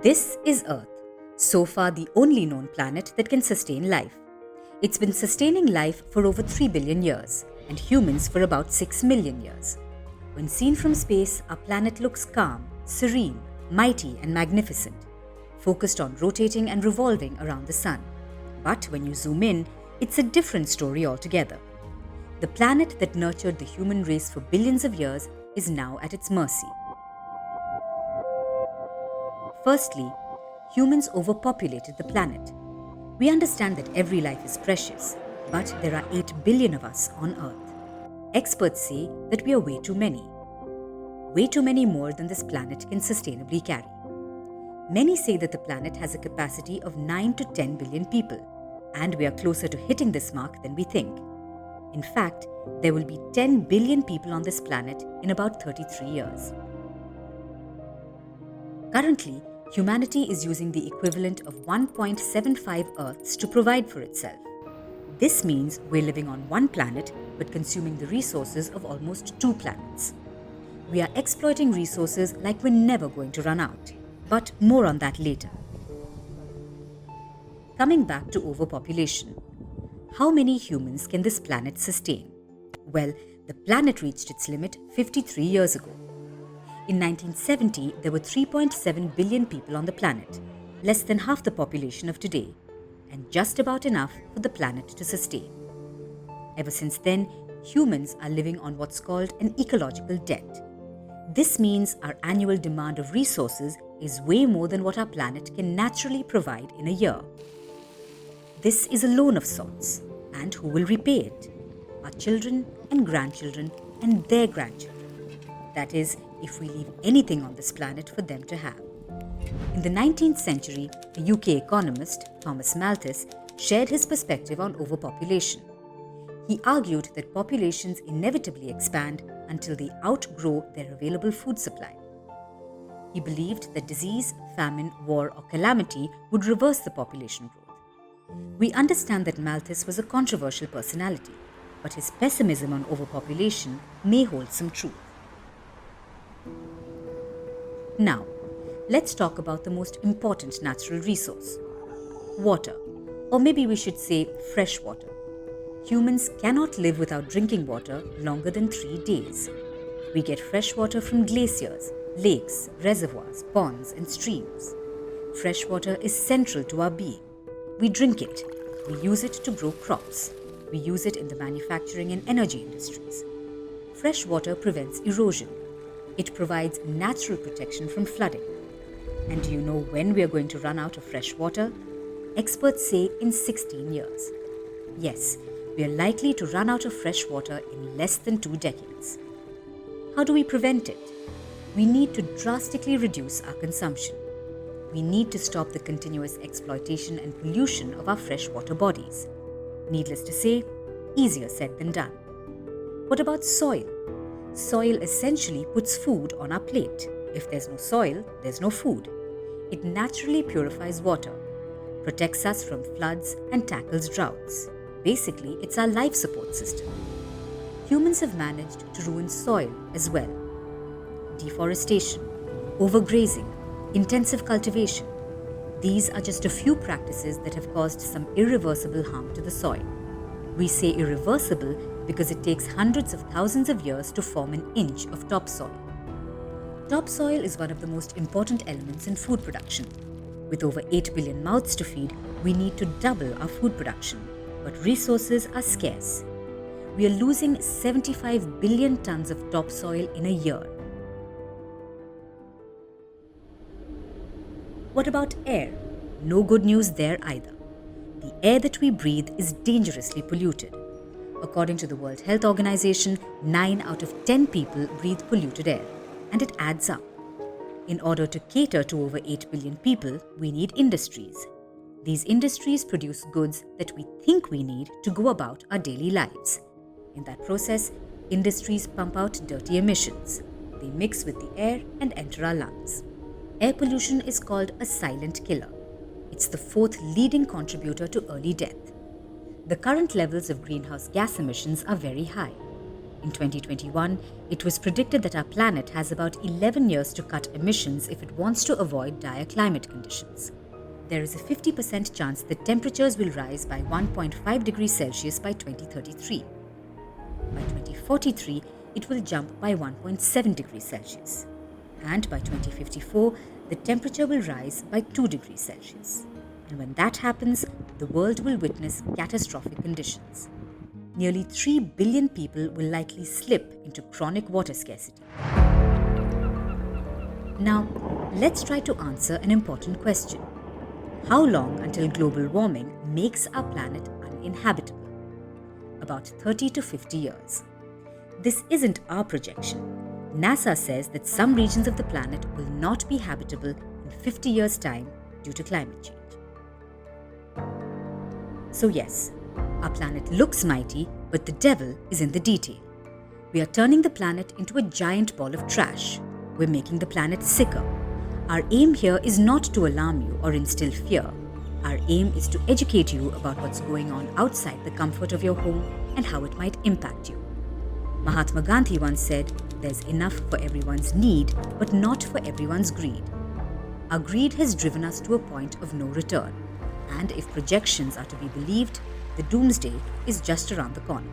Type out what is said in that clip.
This is Earth, so far the only known planet that can sustain life. It's been sustaining life for over 3 billion years, and humans for about 6 million years. When seen from space, our planet looks calm, serene, mighty and magnificent, focused on rotating and revolving around the sun. But when you zoom in, it's a different story altogether. The planet that nurtured the human race for billions of years is now at its mercy. Firstly, humans overpopulated the planet. We understand that every life is precious, but there are 8 billion of us on Earth. Experts say that we are way too many. Way too many more than this planet can sustainably carry. Many say that the planet has a capacity of 9 to 10 billion people, and we are closer to hitting this mark than we think. In fact, there will be 10 billion people on this planet in about 33 years. Currently, humanity is using the equivalent of 1.75 Earths to provide for itself. This means we're living on one planet but consuming the resources of almost 2 planets. We are exploiting resources like we're never going to run out, but more on that later. Coming back to overpopulation. How many humans can this planet sustain? Well, the planet reached its limit 53 years ago. In 1970, there were 3.7 billion people on the planet, less than half the population of today, and just about enough for the planet to sustain. Ever since then, humans are living on what's called an ecological debt. This means our annual demand of resources is way more than what our planet can naturally provide in a year. This is a loan of sorts, and who will repay it? Our children and grandchildren and their grandchildren. That is, if we leave anything on this planet for them to have. In the 19th century, a UK economist, Thomas Malthus, shared his perspective on overpopulation. He argued that populations inevitably expand until they outgrow their available food supply. He believed that disease, famine, war, or calamity would reverse the population growth. We understand that Malthus was a controversial personality, but his pessimism on overpopulation may hold some truth. Now, let's talk about the most important natural resource: water, or maybe we should say fresh water. Humans cannot live without drinking water longer than 3 days. We get fresh water from glaciers, lakes, reservoirs, ponds, and streams. Fresh water is central to our being. We drink it. We use it to grow crops. We use it in the manufacturing and energy industries. Fresh water prevents erosion. It provides natural protection from flooding. And do you know when we are going to run out of fresh water? Experts say in 16 years. Yes, we are likely to run out of fresh water in less than 2 decades. How do we prevent it? We need to drastically reduce our consumption. We need to stop the continuous exploitation and pollution of our freshwater bodies. Needless to say, easier said than done. What about soil? Soil essentially puts food on our plate. If there's no soil, there's no food. It naturally purifies water, protects us from floods, and tackles droughts. Basically, it's our life support system. Humans have managed to ruin soil as well. Deforestation, overgrazing, intensive cultivation. These are just a few practices that have caused some irreversible harm to the soil. We say irreversible because it takes hundreds of thousands of years to form an inch of topsoil. Topsoil is one of the most important elements in food production. With over 8 billion mouths to feed, we need to double our food production, but resources are scarce. We are losing 75 billion tons of topsoil in a year. What about air? No good news there either. The air that we breathe is dangerously polluted. According to the World Health Organization, 9 out of 10 people breathe polluted air, and it adds up. In order to cater to over 8 billion people, we need industries. These industries produce goods that we think we need to go about our daily lives. In that process, industries pump out dirty emissions. They mix with the air and enter our lungs. Air pollution is called a silent killer. It's the 4th leading contributor to early death. The current levels of greenhouse gas emissions are very high. In 2021, it was predicted that our planet has about 11 years to cut emissions if it wants to avoid dire climate conditions. There is a 50% chance that temperatures will rise by 1.5 degrees Celsius by 2033. By 2043, it will jump by 1.7 degrees Celsius. And by 2054, the temperature will rise by 2 degrees Celsius. And when that happens, the world will witness catastrophic conditions. Nearly 3 billion people will likely slip into chronic water scarcity. Now, let's try to answer an important question. How long until global warming makes our planet uninhabitable? About 30 to 50 years. This isn't our projection. NASA says that some regions of the planet will not be habitable in 50 years' time due to climate change. So yes, our planet looks mighty, but the devil is in the detail. We are turning the planet into a giant ball of trash. We're making the planet sicker. Our aim here is not to alarm you or instill fear. Our aim is to educate you about what's going on outside the comfort of your home and how it might impact you. Mahatma Gandhi once said, "There's enough for everyone's need, but not for everyone's greed." Our greed has driven us to a point of no return. And if projections are to be believed, the doomsday is just around the corner.